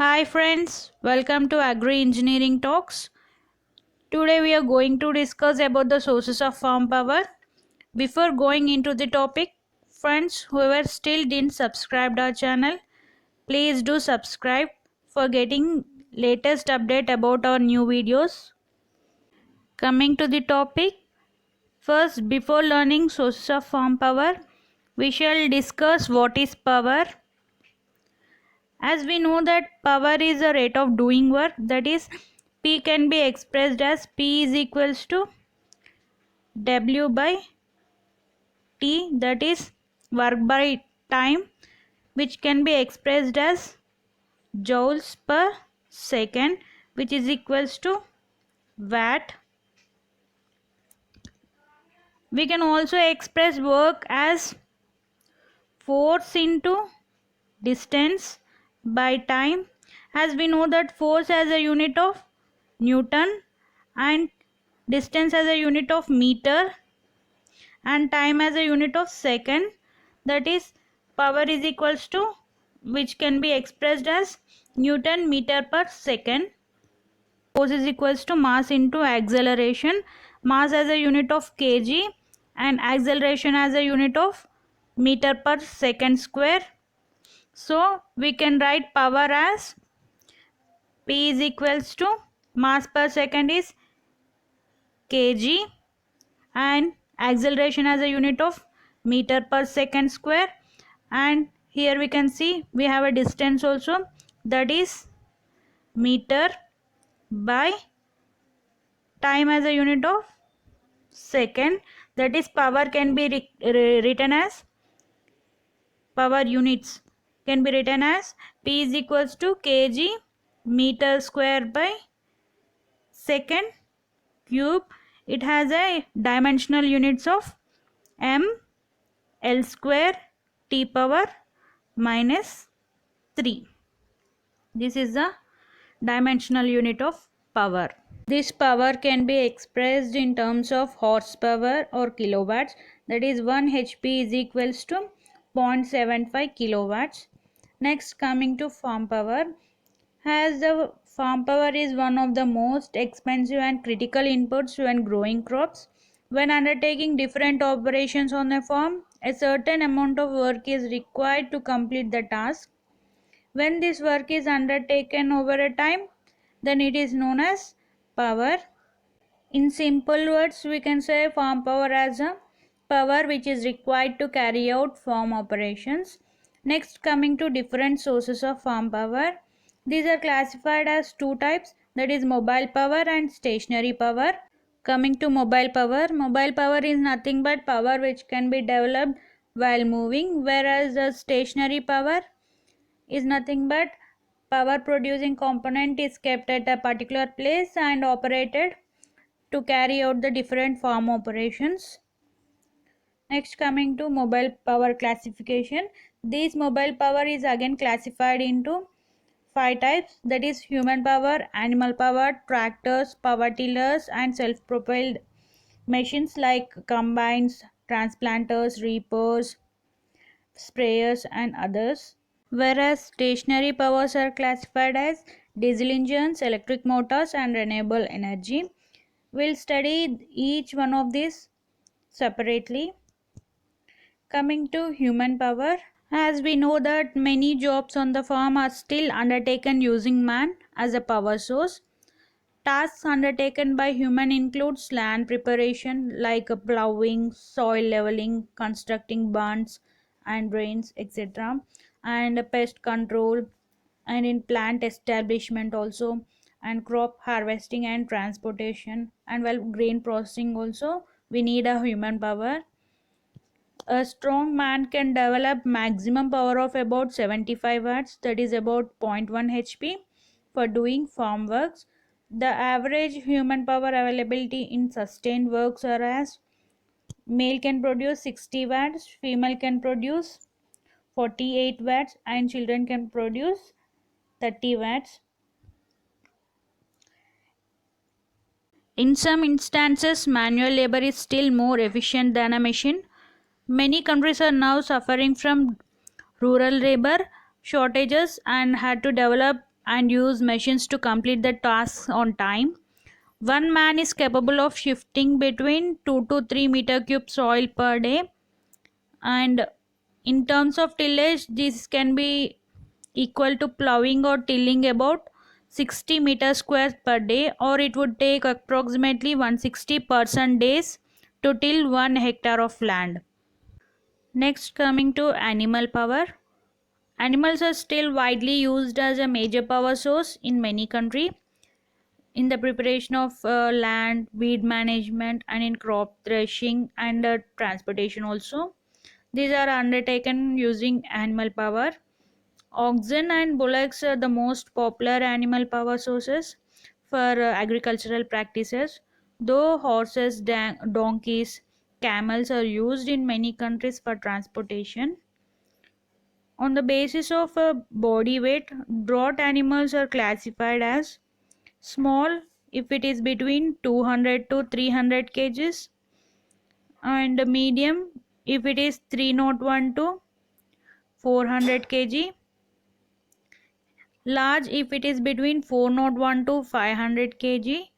Hi friends, welcome to Agri Engineering Talks. Today we are going to discuss about the sources of farm power. Before going into the topic, friends, whoever still didn't subscribe to our channel, please do subscribe for getting latest update about our new videos. Coming to the topic, first before learning sources of farm power, we shall discuss what is power. As we know that power is a rate of doing work, that is P can be expressed as P is equals to W by T, that is work by time, which can be expressed as joules per second, which is equals to watt. We can also express work as force into distance by time, as we know that force as a unit of Newton and distance as a unit of meter and time as a unit of second, that is power is equals to, which can be expressed as Newton meter per second. Force is equals to mass into acceleration, mass as a unit of kg and acceleration as a unit of meter per second square. So we can write power as P is equals to mass per second is kg and acceleration as a unit of meter per second square, and here we can see we have a distance also, that is meter by time as a unit of second, that is power can be written as power units can be written as P is equals to kg meter square by second cube. It has a dimensional units of m L square T power minus 3. This is the dimensional unit of power. This power can be expressed in terms of horsepower or kilowatts, that is 1 HP is equals to 0.75 kilowatts. Next, coming to farm power, as the farm power is one of the most expensive and critical inputs when growing crops. When undertaking different operations on a farm, a certain amount of work is required to complete the task. When this work is undertaken over a time, then it is known as power. In simple words, we can say farm power as a power which is required to carry out farm operations. Next, coming to different sources of farm power. These are classified as two types, that is mobile power and stationary power. Coming to mobile power is nothing but power which can be developed while moving, whereas the stationary power is nothing but power producing component is kept at a particular place and operated to carry out the different farm operations. Next, coming to mobile power classification. This mobile power is again classified into five types, that is human power, animal power, tractors, power tillers and self-propelled machines like combines, transplanters, reapers, sprayers and others. Whereas stationary powers are classified as diesel engines, electric motors and renewable energy. We'll study each one of these separately. Coming to human power, as we know that many jobs on the farm are still undertaken using man as a power source. Tasks undertaken by human includes land preparation like plowing, soil leveling, constructing barns and drains, etc., and pest control, and in plant establishment also, and crop harvesting and transportation, and while grain processing also we need a human power. A strong man can develop maximum power of about 75 watts, that is about zero point 0.1 HP, for doing farm works. The average human power availability in sustained works are as male can produce 60 watts, female can produce 48 watts and children can produce 30 watts. In some instances, manual labor is still more efficient than a machine. Many countries are now suffering from rural labor shortages and had to develop and use machines to complete the tasks on time. One man is capable of shifting between 2 to 3 meter cube soil per day. And in terms of tillage, this can be equal to plowing or tilling about 60 meter square per day, or it would take approximately 160% days to till 1 hectare of land. Next, coming to animal power. Animals are still widely used as a major power source in many countries in the preparation of land, weed management, and in crop threshing and transportation also. These are undertaken using animal power. Oxen and bullocks are the most popular animal power sources for agricultural practices, though horses, donkeys, camels are used in many countries for transportation. On the basis of body weight, draught animals are classified as small if it is between 200 to 300 kgs, and medium if it is 301 to 400 kg, large if it is between 401 to 500 kg,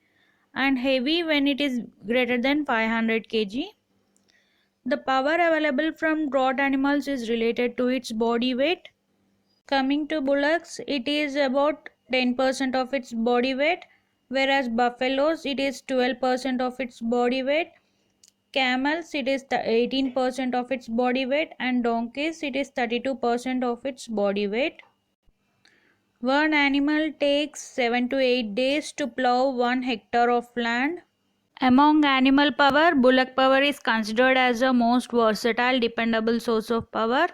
and heavy when it is greater than 500 kg. The power available from draught animals is related to its body weight. Coming to bullocks, it is about 10% of its body weight, whereas buffaloes it is 12% of its body weight, camels it is 18% of its body weight, and donkeys it is 32% of its body weight. One animal takes 7 to 8 days to plow 1 hectare of land. Among animal power, bullock power is considered as the most versatile, dependable source of power,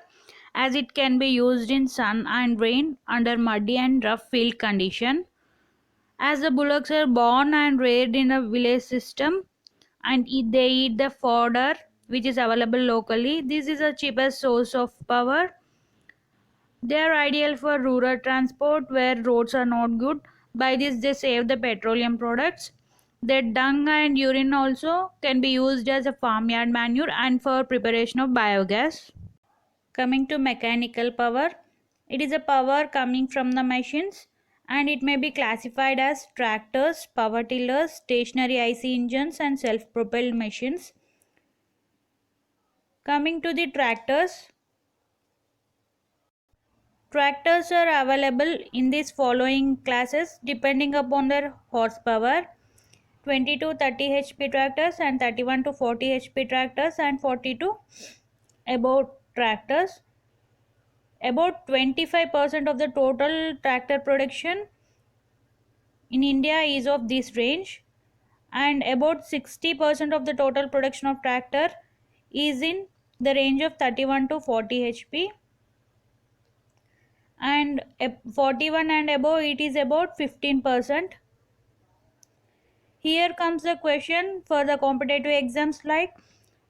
as it can be used in sun and rain under muddy and rough field condition. As the bullocks are born and reared in a village system and they eat the fodder which is available locally, this is the cheapest source of power. They are ideal for rural transport where roads are not good. By this, they save the petroleum products. Their dung and urine also can be used as a farmyard manure and for preparation of biogas. Coming to mechanical power, it is a power coming from the machines and it may be classified as tractors, power tillers, stationary IC engines, and self propelled machines. Coming to the tractors, tractors are available in these following classes depending upon their horsepower: 20 to 30 HP tractors, and 31 to 40 HP tractors, and 40 to above tractors. About 25% of the total tractor production in India is of this range, and about 60% of the total production of tractor is in the range of 31 to 40 HP, and 41 and above it is about 15%. Here comes the question for the competitive exams, like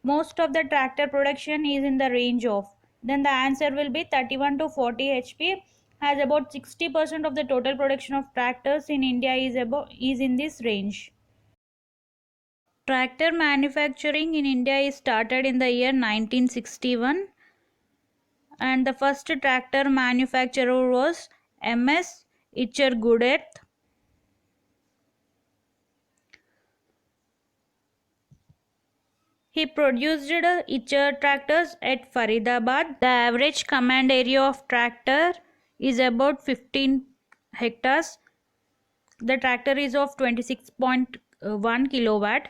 most of the tractor production is in the range of, then the answer will be 31 to 40 HP, has about 60% of the total production of tractors in India is in this range. Tractor manufacturing in India is started in the year 1961, and the first tractor manufacturer was MS Itcher Goodearth. He produced Itcher tractors at Faridabad. The average command area of tractor is about 15 hectares. The tractor is of 26.1 kilowatt.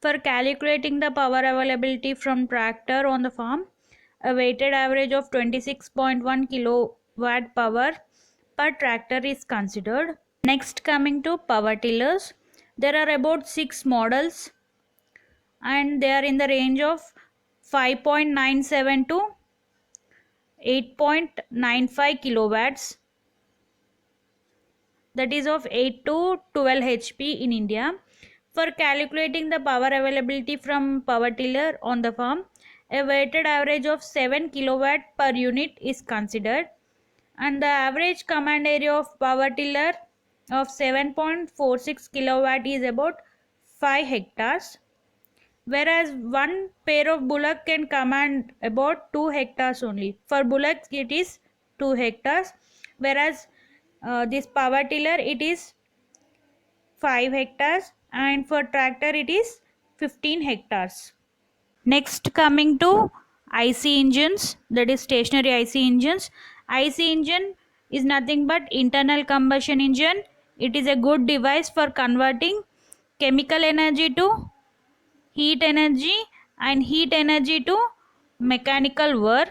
For calculating the power availability from tractor on the farm, a weighted average of 26.1 kilowatt power per tractor is considered. Next, coming to power tillers, there are about 6 models and they are in the range of 5.97 to 8.95 kilowatts, that is of 8 to 12 HP in India. For calculating the power availability from power tiller on the farm, a weighted average of 7 kilowatt per unit is considered, and the average command area of power tiller of 7.46 kilowatt is about 5 hectares, whereas one pair of bullock can command about 2 hectares only. For bullocks it is 2 hectares, whereas This power tiller it is 5 hectares, and for tractor it is 15 hectares. Next, coming to IC engines, that is stationary IC engines. IC engine is nothing but internal combustion engine. It is a good device for converting chemical energy to heat energy and heat energy to mechanical work.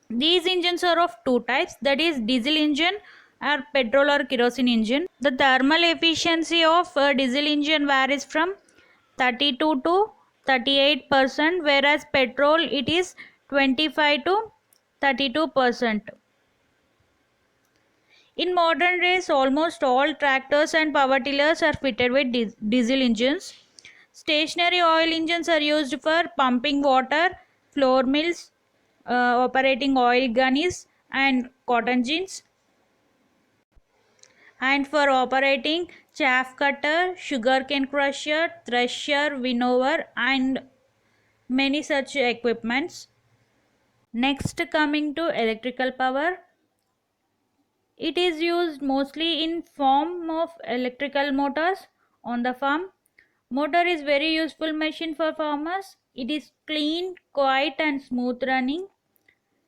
These engines are of two types, that is diesel engine or petrol or kerosene engine. The thermal efficiency of a diesel engine varies from 32 to 38%, whereas petrol it is 25 to 32%. In modern days, almost all tractors and power tillers are fitted with diesel engines. Stationary oil engines are used for pumping water, flour mills, operating oil gunnies and cotton gins, and for operating chaff cutter, sugarcane crusher, thresher, winnower, and many such equipments. Next, coming to electrical power, it is used mostly in form of electrical motors on the farm. Motor is very useful machine for farmers. It is clean, quiet and smooth running.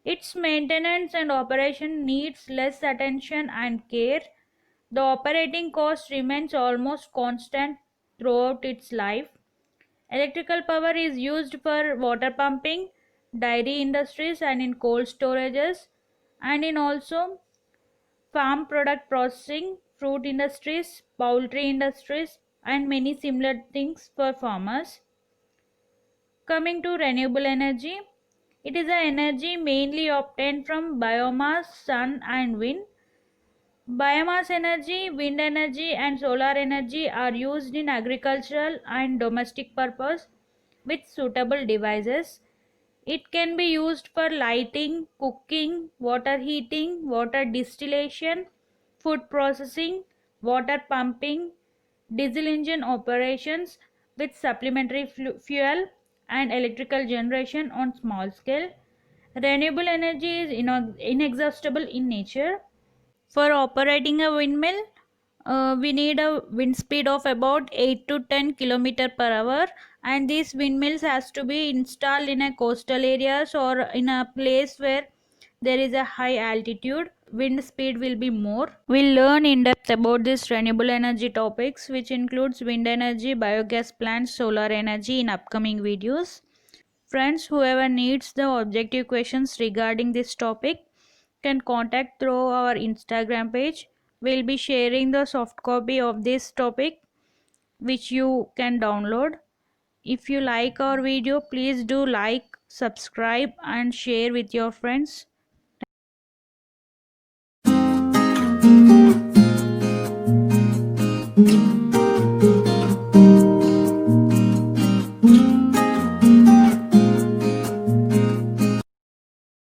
Its maintenance and operation needs less attention and care. The operating cost remains almost constant throughout its life. Electrical power is used for water pumping, dairy industries and in cold storages, and in also farm product processing, fruit industries, poultry industries and many similar things for farmers. Coming to renewable energy, it is an energy mainly obtained from biomass, sun and wind. Biomass energy, wind energy and solar energy are used in agricultural and domestic purpose with suitable devices. It can be used for lighting, cooking, water heating, water distillation, food processing, water pumping, diesel engine operations with supplementary fuel, and electrical generation on small scale. Renewable energy is inexhaustible in nature. For operating a windmill, we need a wind speed of about 8 to 10 kilometer per hour, and these windmills has to be installed in a coastal areas or in a place where there is a high altitude. Wind speed will be more. We'll learn in depth about this renewable energy topics, which includes wind energy, biogas plants, solar energy in upcoming videos. Friends, whoever needs the objective questions regarding this topic can contact through our Instagram page. We'll be sharing the soft copy of this topic which you can download. If you like our video, please do like, subscribe and share with your friends.